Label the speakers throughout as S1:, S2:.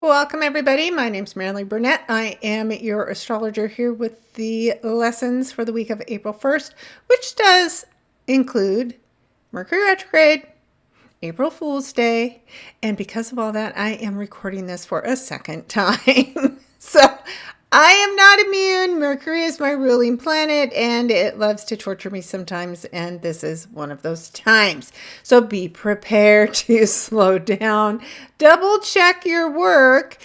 S1: Welcome, everybody. My name's Marilyn Burnett. I am your astrologer here with the lessons for the week of April 1st, which does include Mercury retrograde, April Fool's Day, and because of all that, I am recording this for a second time. So I am not immune. Mercury is my ruling planet, and it loves to torture me sometimes, and this is one of those times. So be prepared to slow down, double check your work,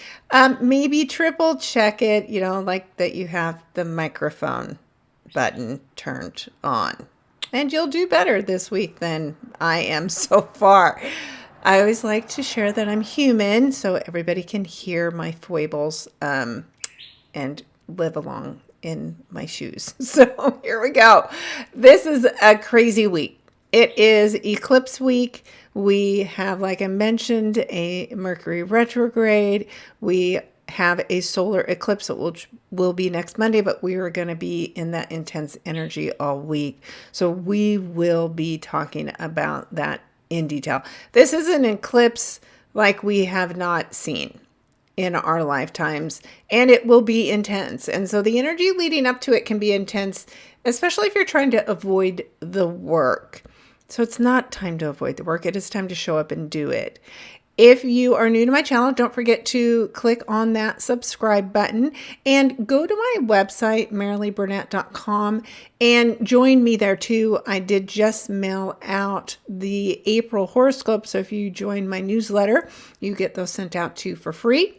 S1: maybe triple check it, like that you have the microphone button turned on. And you'll do better this week than I am so far. I always like to share that I'm human so everybody can hear my foibles and live along in my shoes. So here we go. This is a crazy week. It is eclipse week. We have, like I mentioned, a Mercury retrograde. We have a solar eclipse that will be next Monday, but we are going to be in that intense energy all week. So we will be talking about that in detail. This is an eclipse like we have not seen in our lifetimes, and it will be intense. And so the energy leading up to it can be intense, especially if you're trying to avoid the work. So it's not time to avoid the work. It is time to show up and do it. If you are new to my channel, don't forget to click on that subscribe button and go to my website, marilynburnett.com, and join me there too. I did just mail out the April horoscope. So if you join my newsletter, you get those sent out to you for free.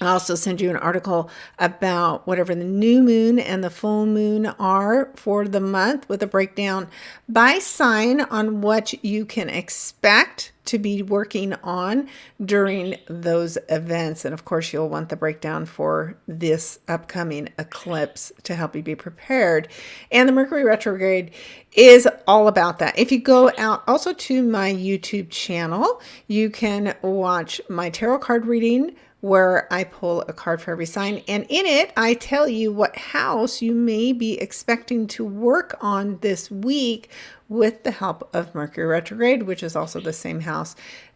S1: I'll also send you an article about whatever the new moon and the full moon are for the month with a breakdown by sign on what you can expect to be working on during those events. And of course, you'll want the breakdown for this upcoming eclipse to help you be prepared. And the Mercury retrograde is all about that. If you go out also to my YouTube channel, you can watch my tarot card reading where I pull a card for every sign. And in it, I tell you what house you may be expecting to work on this week with the help of Mercury retrograde, which is also the same house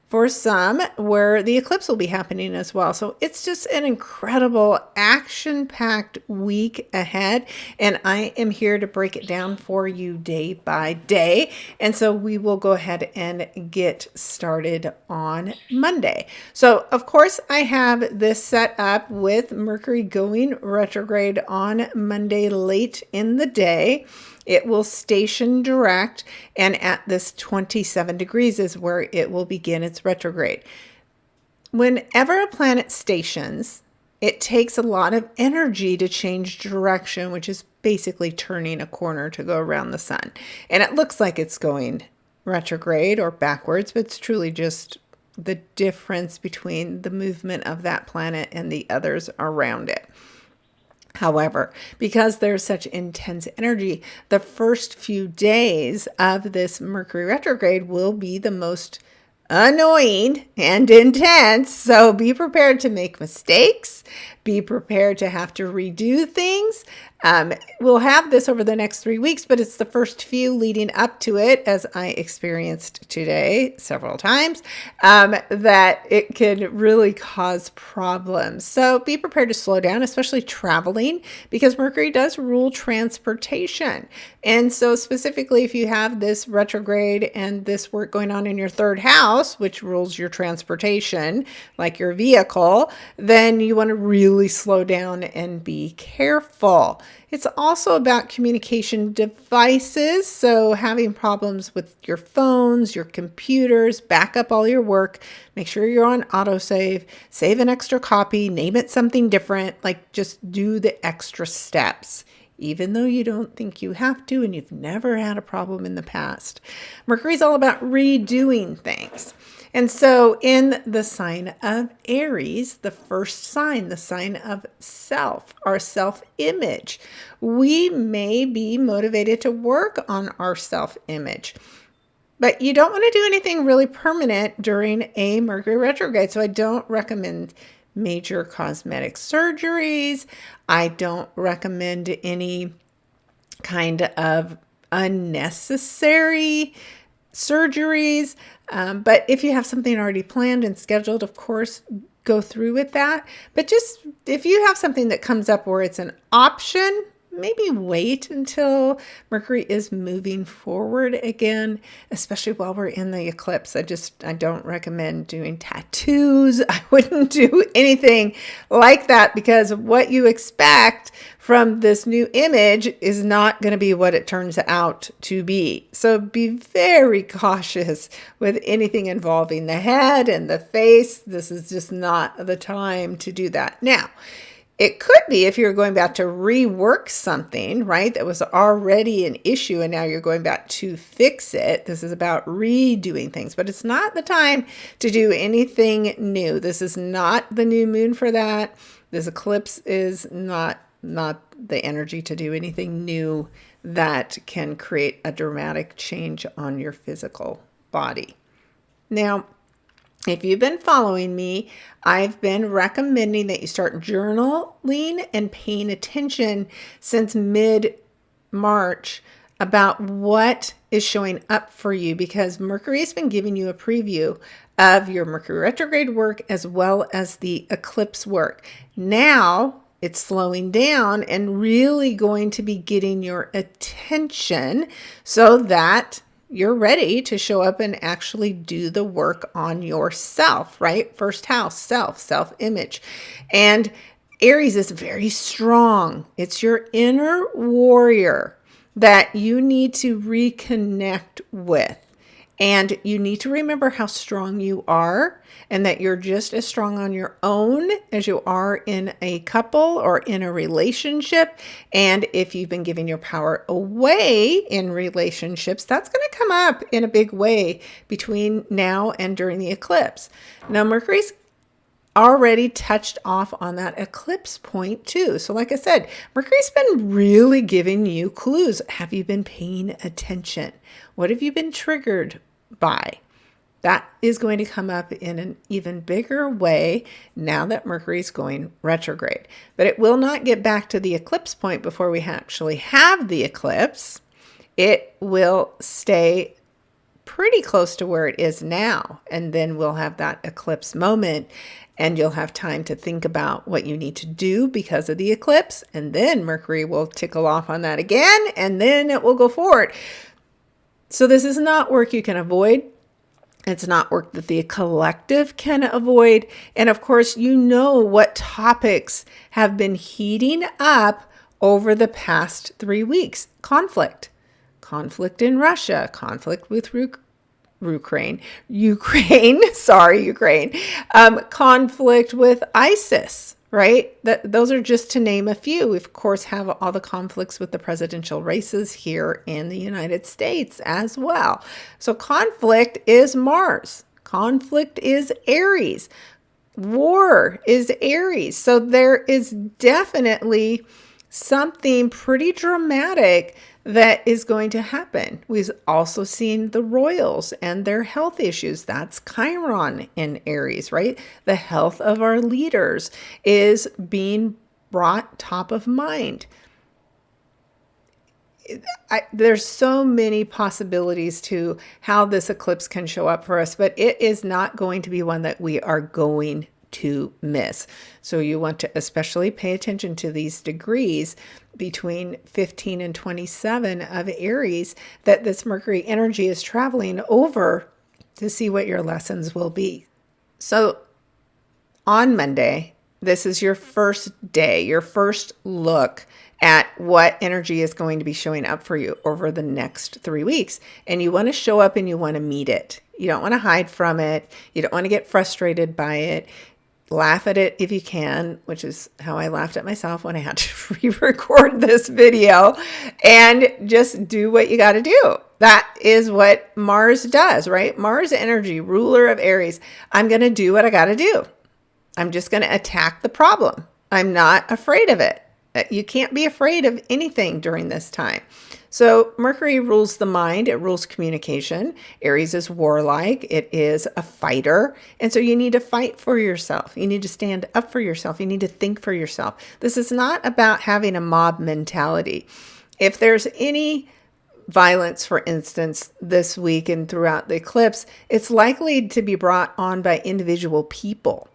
S1: for some where the eclipse will be happening as well. So it's just an incredible action-packed week ahead. And I am here to break it down for you day by day. And so we will go ahead and get started on Monday. So of course I have this set up with Mercury going retrograde on Monday late in the day. It will station direct, and at this 27 degrees is where it will begin its retrograde. Whenever a planet stations, it takes a lot of energy to change direction, which is basically turning a corner to go around the sun. And it looks like it's going retrograde or backwards, but it's truly just the difference between the movement of that planet and the others around it. However, because there's such intense energy, the first few days of this Mercury retrograde will be the most annoying and intense. So be prepared to make mistakes. Be prepared to have to redo things. We'll have this over the next 3 weeks, but it's the first few leading up to it, as I experienced today several times, that it can really cause problems. So be prepared to slow down, especially traveling, because Mercury does rule transportation. And so specifically, if you have this retrograde and this work going on in your third house, which rules your transportation, like your vehicle, then you want to really slow down and be careful. It's also about communication devices. So having problems with your phones, your computers, back up all your work, make sure you're on autosave, save an extra copy, name it something different, like just do the extra steps, even though you don't think you have to and you've never had a problem in the past. Mercury's all about redoing things. And so in the sign of Aries, the first sign, the sign of self, our self-image, we may be motivated to work on our self-image. But you don't want to do anything really permanent during a Mercury retrograde. So I don't recommend major cosmetic surgeries. I don't recommend any kind of unnecessary surgeries. But if you have something already planned and scheduled, of course, go through with that. But just if you have something that comes up where it's an option, maybe wait until Mercury is moving forward again, especially while we're in the eclipse. I don't recommend doing tattoos. I wouldn't do anything like that, because what you expect from this new image is not going to be what it turns out to be. So be very cautious with anything involving the head and the face. This is just not the time to do that. Now, it could be if you're going back to rework something, right, that was already an issue and now you're going back to fix it. This is about redoing things, but it's not the time to do anything new. This is not the new moon for that. This eclipse is not the energy to do anything new that can create a dramatic change on your physical body. Now, if you've been following me, I've been recommending that you start journaling and paying attention since mid-March about what is showing up for you, because Mercury has been giving you a preview of your Mercury retrograde work as well as the eclipse work. Now it's slowing down and really going to be getting your attention so that you're ready to show up and actually do the work on yourself, right? First house, self-image. And Aries is very strong. It's your inner warrior that you need to reconnect with. And you need to remember how strong you are, and that you're just as strong on your own as you are in a couple or in a relationship. And if you've been giving your power away in relationships, that's going to come up in a big way between now and during the eclipse. Now, Mercury's already touched off on that eclipse point too. So like I said, Mercury's been really giving you clues. Have you been paying attention? What have you been triggered by? That is going to come up in an even bigger way now that Mercury's going retrograde. But it will not get back to the eclipse point before we actually have the eclipse. It will stay pretty close to where it is now. And then we'll have that eclipse moment, and you'll have time to think about what you need to do because of the eclipse. And then Mercury will tickle off on that again, and then it will go forward. So this is not work you can avoid. It's not work that the collective can avoid. And of course, you know what topics have been heating up over the past 3 weeks. Conflict in Russia, conflict with Ukraine, conflict with ISIS, right? Those are just to name a few. We, of course, have all the conflicts with the presidential races here in the United States as well. So conflict is Mars. Conflict is Aries. War is Aries. So there is definitely something pretty dramatic that is going to happen. We've also seen the royals and their health issues. That's Chiron in Aries, right? The health of our leaders is being brought top of mind. There's so many possibilities to how this eclipse can show up for us, but it is not going to be one that we are going to miss. So you want to especially pay attention to these degrees between 15 and 27 of Aries that this Mercury energy is traveling over to see what your lessons will be. So on Monday, this is your first day, your first look at what energy is going to be showing up for you over the next 3 weeks. And you want to show up and you want to meet it. You don't want to hide from it. You don't want to get frustrated by it. Laugh at it if you can, which is how I laughed at myself when I had to re-record this video, and just do what you got to do. That is what Mars does, right? Mars energy, ruler of Aries. I'm going to do what I got to do. I'm just going to attack the problem. I'm not afraid of it. You can't be afraid of anything during this time. So Mercury rules the mind. It rules communication. Aries is warlike. It is a fighter. And so you need to fight for yourself. You need to stand up for yourself. You need to think for yourself. This is not about having a mob mentality. If there's any violence, for instance, this week and throughout the eclipse, it's likely to be brought on by individual people.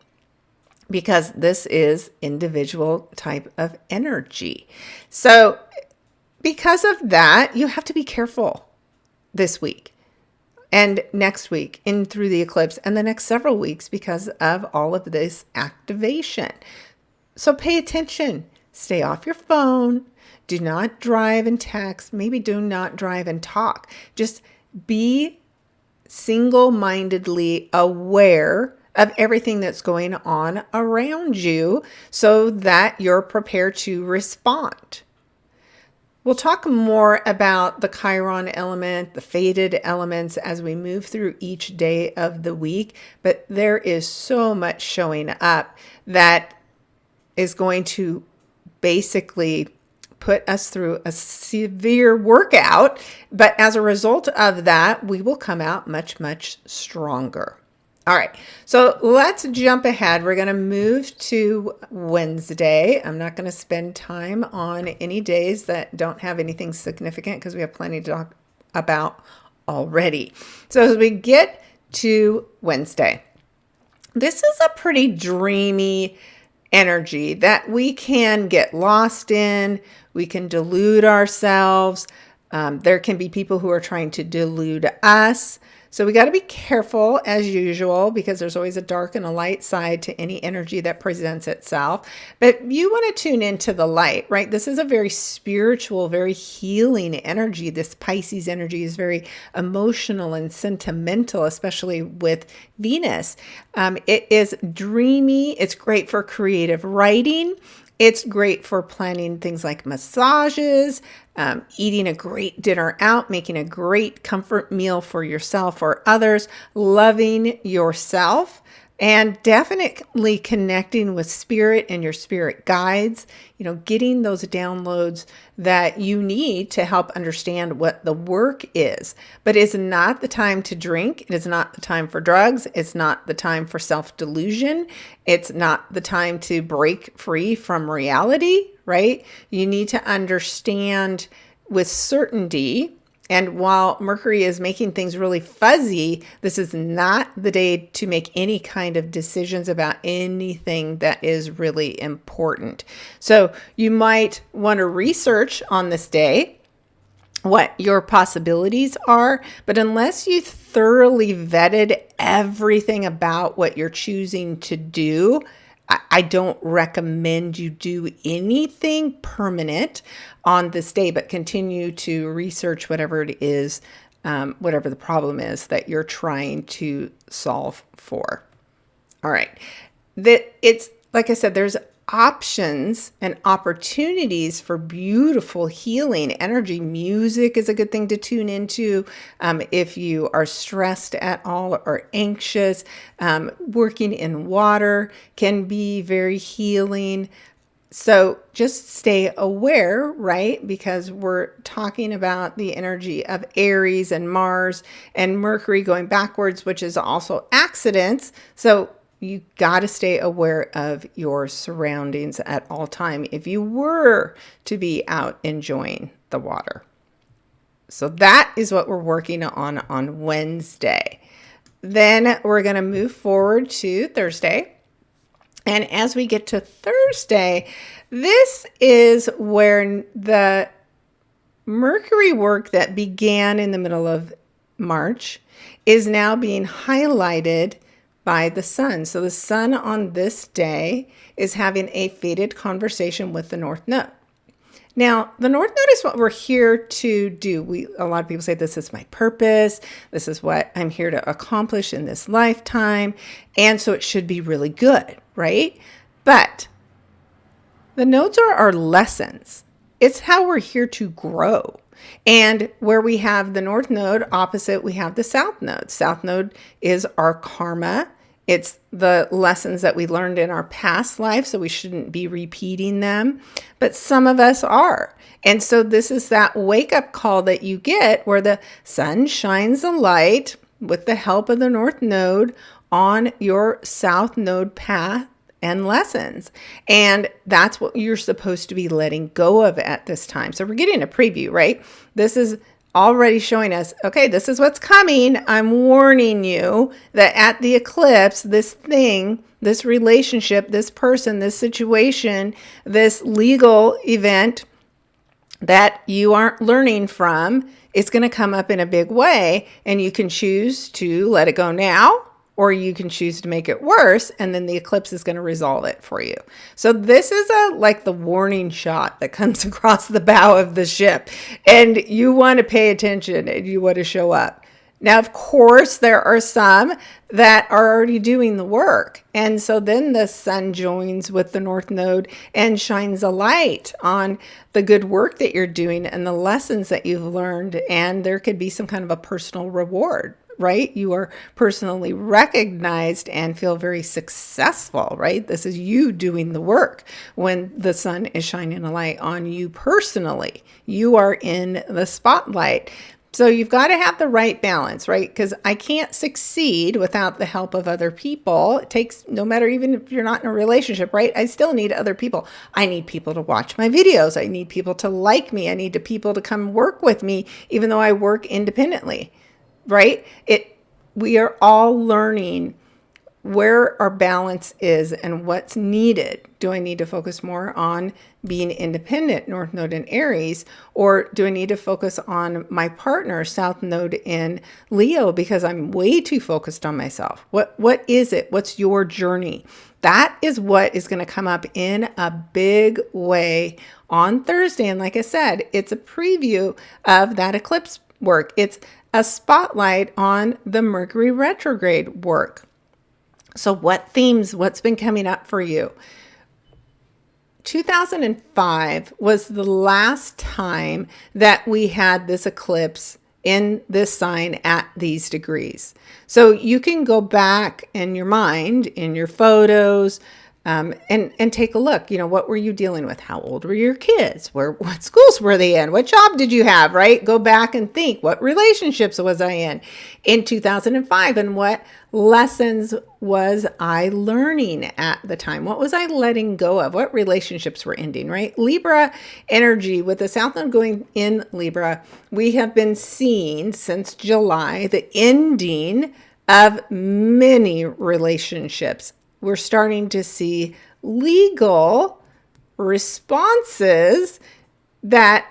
S1: because this is individual type of energy. So because of that, you have to be careful this week and next week in through the eclipse and the next several weeks because of all of this activation. So pay attention. Stay off your phone. Do not drive and text. Maybe do not drive and talk. Just be single-mindedly aware of everything that's going on around you so that you're prepared to respond. We'll talk more about the Chiron element, the fated elements as we move through each day of the week, but there is so much showing up that is going to basically put us through a severe workout. But as a result of that, we will come out much, much stronger. All right, so let's jump ahead. We're going to move to Wednesday. I'm not going to spend time on any days that don't have anything significant because we have plenty to talk about already. So as we get to Wednesday, this is a pretty dreamy energy that we can get lost in. We can delude ourselves. There can be people who are trying to delude us. So we got to be careful as usual because there's always a dark and a light side to any energy that presents itself. But you want to tune into the light, right? This is a very spiritual, very healing energy. This Pisces energy is very emotional and sentimental, especially with Venus. It is dreamy. It's great for creative writing. It's great for planning things like massages, eating a great dinner out, making a great comfort meal for yourself or others, loving yourself, and definitely connecting with spirit and your spirit guides, getting those downloads that you need to help understand what the work is. But it's not the time to drink. It is not the time for drugs. It's not the time for self-delusion. It's not the time to break free from reality, right? You need to understand with certainty. And while Mercury is making things really fuzzy, this is not the day to make any kind of decisions about anything that is really important. So you might want to research on this day what your possibilities are, but unless you thoroughly vetted everything about what you're choosing to do, I don't recommend you do anything permanent on this day, but continue to research whatever it is, whatever the problem is that you're trying to solve for. All right. It's like I said, there's options and opportunities for beautiful healing energy. Music is a good thing to tune into if you are stressed at all or anxious. Working in water can be very healing. So just stay aware, right? Because we're talking about the energy of Aries and Mars and Mercury going backwards, which is also accidents. So you got to stay aware of your surroundings at all time if you were to be out enjoying the water. So that is what we're working on Wednesday. Then we're going to move forward to Thursday. And as we get to Thursday, this is where the Mercury work that began in the middle of March is now being highlighted by the sun. So the sun on this day is having a fated conversation with the North Node. Now, the North Node is what we're here to do. A lot of people say this is my purpose. This is what I'm here to accomplish in this lifetime. And so it should be really good, right? But the nodes are our lessons. It's how we're here to grow. And where we have the North Node opposite, we have the South Node. South Node is our karma. It's the lessons that we learned in our past life, so we shouldn't be repeating them. But some of us are. And so this is that wake-up call that you get where the sun shines a light with the help of the North Node on your South Node path and lessons. And that's what you're supposed to be letting go of at this time. So we're getting a preview, right? This is already showing us, okay, this is what's coming. I'm warning you that at the eclipse, this thing, this relationship, this person, this situation, this legal event that you aren't learning from is going to come up in a big way, and you can choose to let it go now, or you can choose to make it worse, and then the eclipse is going to resolve it for you. So this is like the warning shot that comes across the bow of the ship, and you want to pay attention and you want to show up. Now, of course, there are some that are already doing the work. And so then the sun joins with the North Node and shines a light on the good work that you're doing and the lessons that you've learned. And there could be some kind of a personal reward, right? You are personally recognized and feel very successful, right? This is you doing the work when the sun is shining a light on you personally. You are in the spotlight. So you've got to have the right balance, right? Because I can't succeed without the help of other people. It takes, no matter even if you're not in a relationship, right? I still need other people. I need people to watch my videos. I need people to like me. I need people to come work with me, even though I work independently, right? We are all learning where our balance is and what's needed. Do I need to focus more on being independent, North Node in Aries, or do I need to focus on my partner, South Node in Leo, because I'm way too focused on myself? What is it? What's your journey? That is what is going to come up in a big way on Thursday. And like I said, it's a preview of that eclipse work. It's a spotlight on the Mercury retrograde work. So what's been coming up for you? 2005 was the last time that we had this eclipse in this sign at these degrees. So you can go back in your mind, in your photos, and take a look. What were you dealing with? How old were your kids? What schools were they in? What job did you have, right? Go back and think, what relationships was I in 2005? And what lessons was I learning at the time? What was I letting go of? What relationships were ending, right? Libra energy, with the South Node going in Libra, we have been seeing since July the ending of many relationships. We're starting to see legal responses that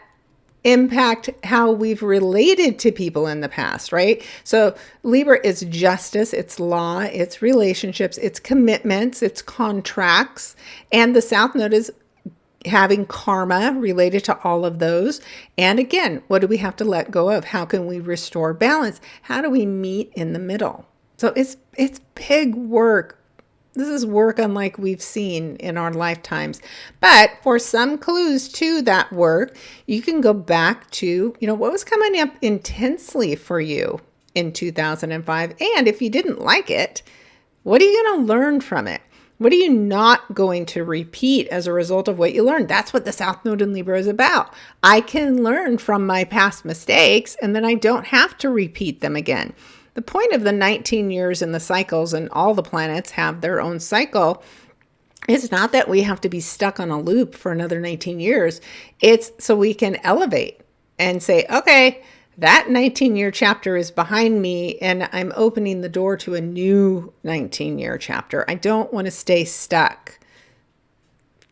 S1: impact how we've related to people in the past, right? So Libra is justice, it's law, it's relationships, it's commitments, it's contracts, and the South Node is having karma related to all of those. And again, what do we have to let go of? How can we restore balance? How do we meet in the middle? So it's big work. This is work unlike we've seen in our lifetimes. But for some clues to that work, you can go back to, what was coming up intensely for you in 2005. And if you didn't like it, what are you going to learn from it? What are you not going to repeat as a result of what you learned? That's what the South Node in Libra is about. I can learn from my past mistakes, and then I don't have to repeat them again. The point of the 19 years in the cycles, and all the planets have their own cycle, is not that we have to be stuck on a loop for another 19 years. It's so we can elevate and say, okay, that 19-year chapter is behind me, and I'm opening the door to a new 19-year chapter. I don't want to stay stuck.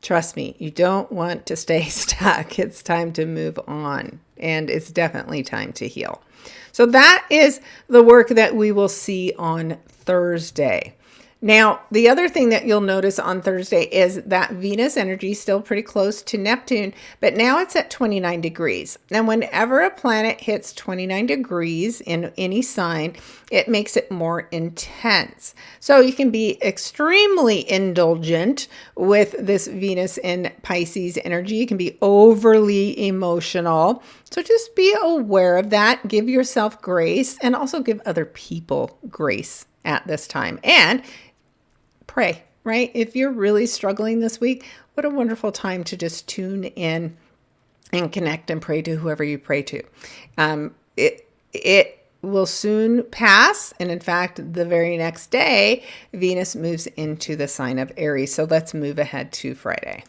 S1: Trust me, you don't want to stay stuck. It's time to move on, and it's definitely time to heal. So that is the work that we will see on Thursday. Now, the other thing that you'll notice on Thursday is that Venus energy is still pretty close to Neptune, but now it's at 29 degrees. And whenever a planet hits 29 degrees in any sign, it makes it more intense. So you can be extremely indulgent with this Venus in Pisces energy. You can be overly emotional. So just be aware of that. Give yourself grace, and also give other people grace at this time. And pray, right? If you're really struggling this week, what a wonderful time to just tune in and connect and pray to whoever you pray to. It will soon pass. And in fact, the very next day, Venus moves into the sign of Aries. So let's move ahead to Friday.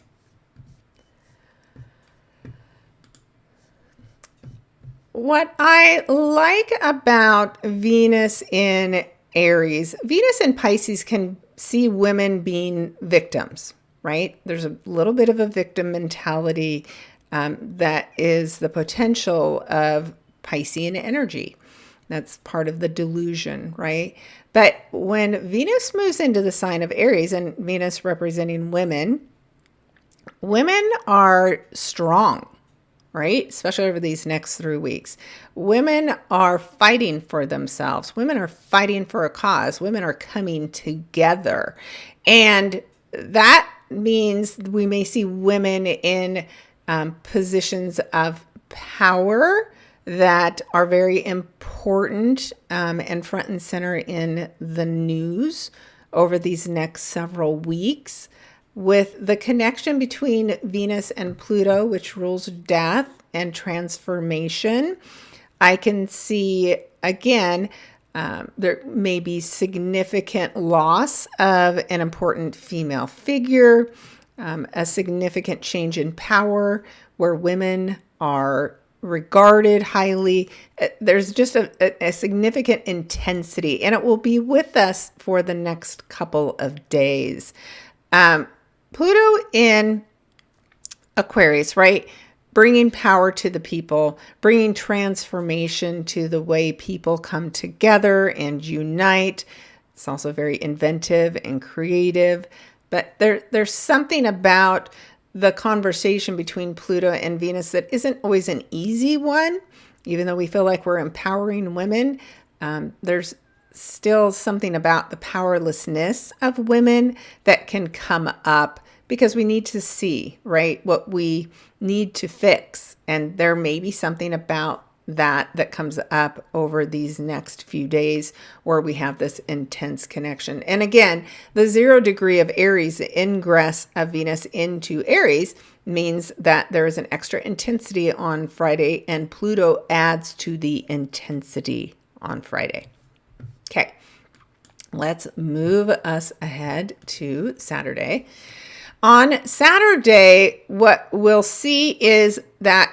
S1: what I like about Venus in Aries, Venus in Pisces can see women being victims, right? There's a little bit of a victim mentality that is the potential of Piscean energy. That's part of the delusion, right? But when Venus moves into the sign of Aries, and Venus representing women, women are strong, right? Especially over these next 3 weeks. Women are fighting for themselves. Women are fighting for a cause. Women are coming together. And that means we may see women in positions of power that are very important and front and center in the news over these next several weeks. With the connection between Venus and Pluto, which rules death and transformation, I can see, again, there may be significant loss of an important female figure, a significant change in power where women are regarded highly. There's just a significant intensity, and it will be with us for the next couple of days. Pluto in Aquarius, right? Bringing power to the people, bringing transformation to the way people come together and unite. It's also very inventive and creative. But there's something about the conversation between Pluto and Venus that isn't always an easy one. Even though we feel like we're empowering women, there's still something about the powerlessness of women that can come up because we need to see, right, what we need to fix. And there may be something about that comes up over these next few days where we have this intense connection. And again, the 0 degree of Aries, the ingress of Venus into Aries, means that there is an extra intensity on Friday, and Pluto adds to the intensity on Friday. Okay, let's move us ahead to Saturday. On Saturday, what we'll see is that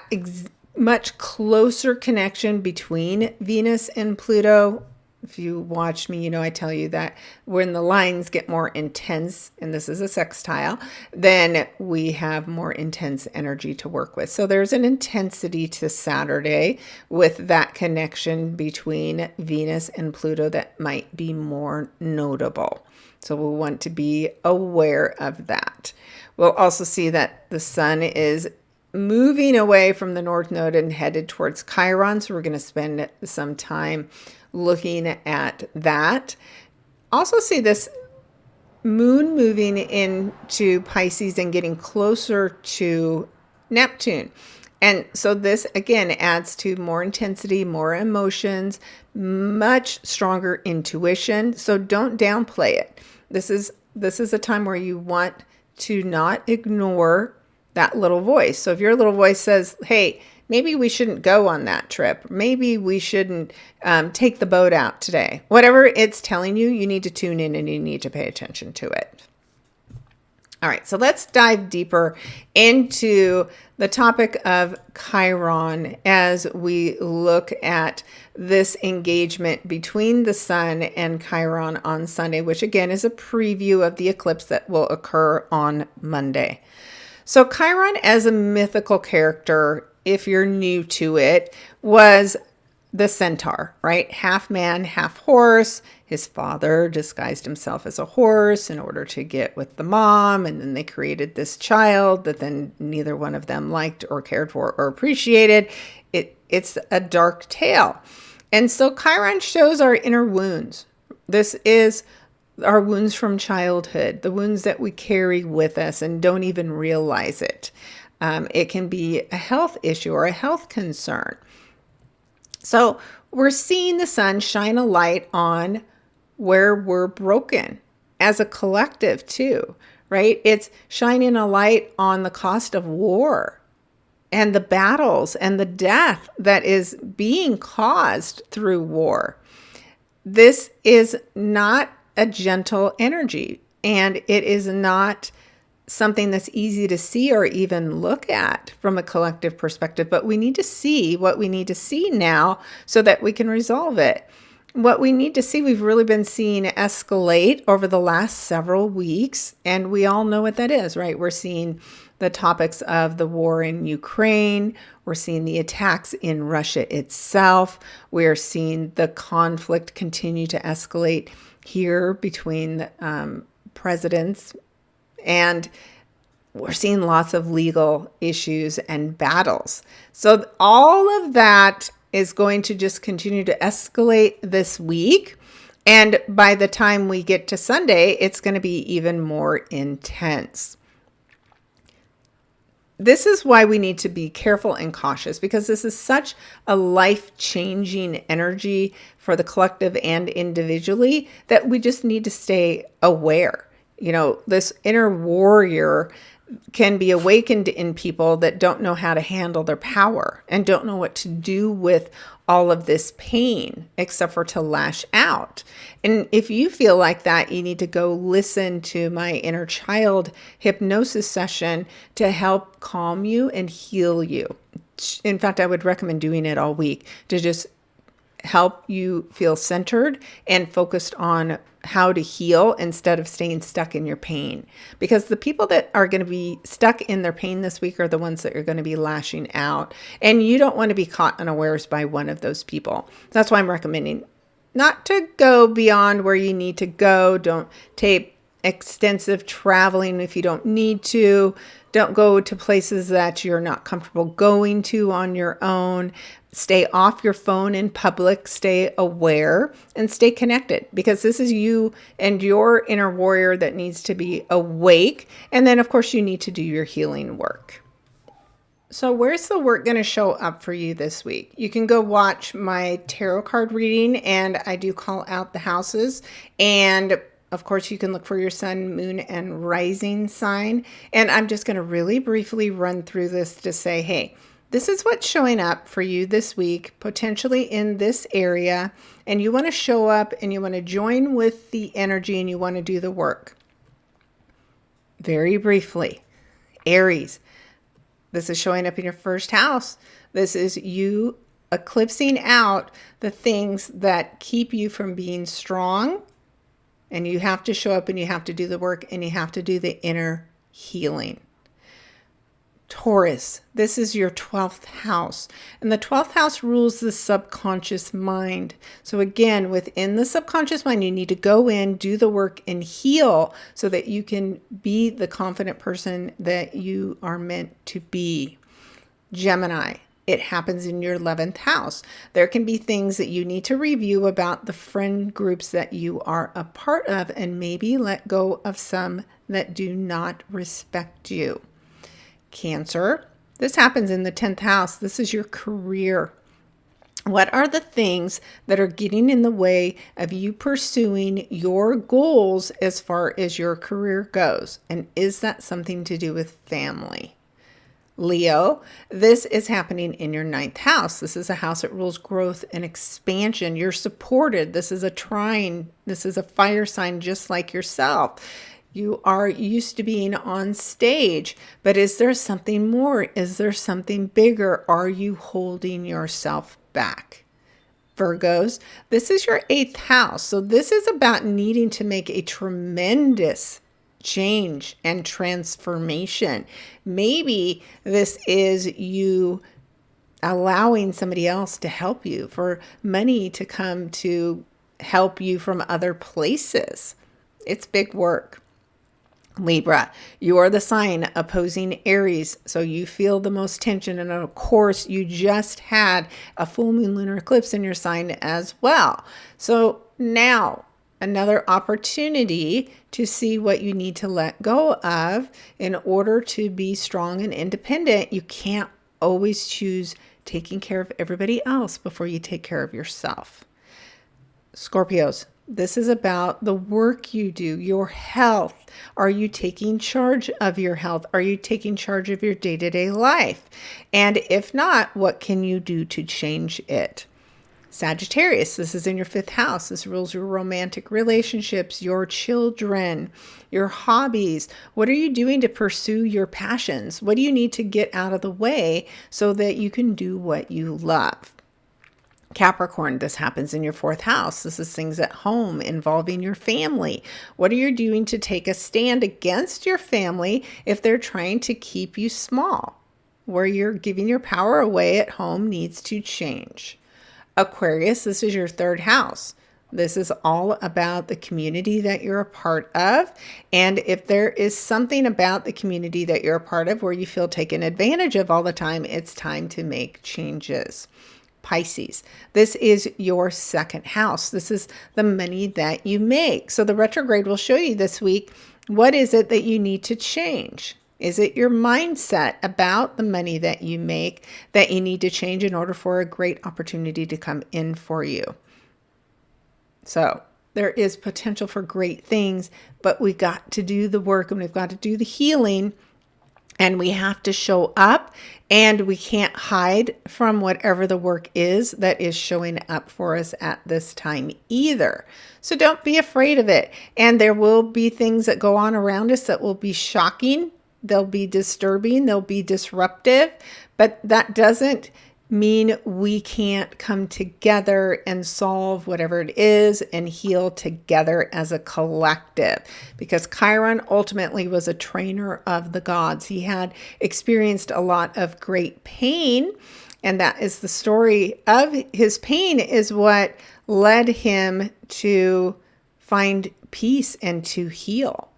S1: much closer connection between Venus and Pluto. If you watch me, you know I tell you that when the lines get more intense, and this is a sextile, then we have more intense energy to work with. So there's an intensity to Saturday with that connection between Venus and Pluto that might be more notable. So we'll want to be aware of that. We'll also see that the sun is moving away from the North Node and headed towards Chiron. So we're going to spend some time looking at that. Also see this moon moving into Pisces and getting closer to Neptune. And so this, again, adds to more intensity, more emotions, much stronger intuition. So don't downplay it. This is a time where you want to not ignore that little voice. So if your little voice says, hey, maybe we shouldn't go on that trip. Maybe we shouldn't take the boat out today. Whatever it's telling you, you need to tune in and you need to pay attention to it. All right, so let's dive deeper into the topic of Chiron as we look at this engagement between the sun and Chiron on Sunday, which again is a preview of the eclipse that will occur on Monday. So Chiron as a mythical character, if you're new to it, was the centaur, right? Half man, half horse. His father disguised himself as a horse in order to get with the mom. And then they created this child that then neither one of them liked or cared for or appreciated. It's a dark tale. And so Chiron shows our inner wounds. This is our wounds from childhood, the wounds that we carry with us and don't even realize it. It can be a health issue or a health concern. So we're seeing the sun shine a light on where we're broken as a collective too, right? It's shining a light on the cost of war and the battles and the death that is being caused through war. This is not a gentle energy, and it is not something that's easy to see or even look at from a collective perspective, but we need to see what we need to see now so that we can resolve it. What we need to see, we've really been seeing escalate over the last several weeks, and we all know what that is, right? We're seeing the topics of the war in Ukraine. We're seeing the attacks in Russia itself. We're seeing the conflict continue to escalate here between presidents, and we're seeing lots of legal issues and battles. So all of that is going to just continue to escalate this week. And by the time we get to Sunday, it's going to be even more intense. This is why we need to be careful and cautious, because this is such a life-changing energy for the collective and individually that we just need to stay aware. You know, this inner warrior can be awakened in people that don't know how to handle their power and don't know what to do with all of this pain except for to lash out. And if you feel like that, you need to go listen to my inner child hypnosis session to help calm you and heal you. In fact, I would recommend doing it all week to just help you feel centered and focused on how to heal instead of staying stuck in your pain. Because the people that are going to be stuck in their pain this week are the ones that are going to be lashing out. And you don't want to be caught unawares by one of those people. That's why I'm recommending not to go beyond where you need to go. Don't take extensive traveling if you don't need to. Don't go to places that you're not comfortable going to on your own. Stay off your phone in public, stay aware, and stay connected, because this is you and your inner warrior that needs to be awake. And then, of course, you need to do your healing work. So where's the work going to show up for you this week? You can go watch my tarot card reading, and I do call out the houses. And of course, you can look for your sun, moon, and rising sign. And I'm just going to really briefly run through this to say, hey, this is what's showing up for you this week, potentially in this area. And you want to show up and you want to join with the energy and you want to do the work. Very briefly, Aries, this is showing up in your first house. This is you eclipsing out the things that keep you from being strong. And you have to show up and you have to do the work and you have to do the inner healing. Taurus, this is your 12th house. And the 12th house rules the subconscious mind. So again, within the subconscious mind, you need to go in, do the work, and heal so that you can be the confident person that you are meant to be. Gemini, it happens in your 11th house. There can be things that you need to review about the friend groups that you are a part of and maybe let go of some that do not respect you. Cancer, this happens in the 10th house. This is your career. What are the things that are getting in the way of you pursuing your goals as far as your career goes? And is that something to do with family? Leo, this is happening in your 9th house. This is a house that rules growth and expansion. You're supported. This is a trine. This is a fire sign just like yourself. You are used to being on stage, but is there something more? Is there something bigger? Are you holding yourself back? Virgos, this is your 8th house. So this is about needing to make a tremendous change and transformation. Maybe this is you allowing somebody else to help you, for money to come to help you from other places. It's big work. Libra, you are the sign opposing Aries, so you feel the most tension. And of course, you just had a full moon lunar eclipse in your sign as well. So now another opportunity to see what you need to let go of in order to be strong and independent. You can't always choose taking care of everybody else before you take care of yourself. Scorpios, this is about the work you do, your health. Are you taking charge of your health? Are you taking charge of your day-to-day life? And if not, what can you do to change it? Sagittarius, this is in your 5th house. This rules your romantic relationships, your children, your hobbies. What are you doing to pursue your passions? What do you need to get out of the way so that you can do what you love? Capricorn, this happens in your 4th house. This is things at home involving your family. What are you doing to take a stand against your family if they're trying to keep you small? Where you're giving your power away at home needs to change. Aquarius, this is your 3rd house. This is all about the community that you're a part of. And if there is something about the community that you're a part of where you feel taken advantage of all the time, it's time to make changes. Pisces, this is your 2nd house. This is the money that you make. So the retrograde will show you this week, what is it that you need to change? Is it your mindset about the money that you make that you need to change in order for a great opportunity to come in for you? So there is potential for great things, but we got to do the work and we've got to do the healing, and we have to show up, and we can't hide from whatever the work is that is showing up for us at this time either. So don't be afraid of it. And there will be things that go on around us that will be shocking. They'll be disturbing. They'll be disruptive. But that doesn't mean we can't come together and solve whatever it is and heal together as a collective. Because Chiron ultimately was a trainer of the gods. He had experienced a lot of great pain, and that is the story of his pain is what led him to find peace and to heal.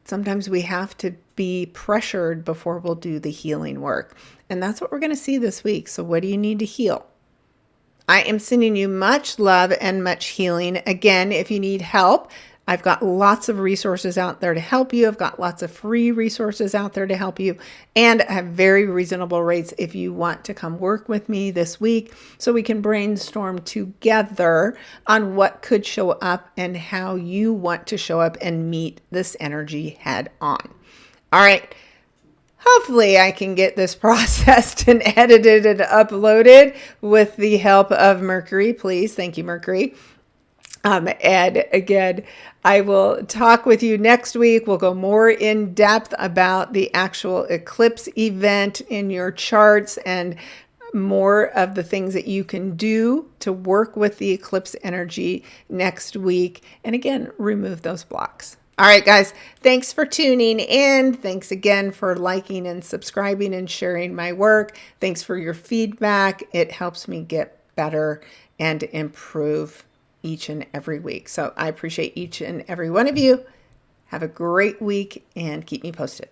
S1: Sometimes we have to be pressured before we'll do the healing work. And that's what we're going to see this week. So what do you need to heal? I am sending you much love and much healing. Again, if you need help, I've got lots of resources out there to help you. I've got lots of free resources out there to help you. And I have very reasonable rates if you want to come work with me this week so we can brainstorm together on what could show up and how you want to show up and meet this energy head on. All right. Hopefully I can get this processed and edited and uploaded with the help of Mercury. Please. Thank you, Mercury. And again, I will talk with you next week. We'll go more in depth about the actual eclipse event in your charts and more of the things that you can do to work with the eclipse energy next week. And again, remove those blocks. All right, guys, thanks for tuning in. Thanks again for liking and subscribing and sharing my work. Thanks for your feedback. It helps me get better and improve each and every week. So I appreciate each and every one of you. Have a great week and keep me posted.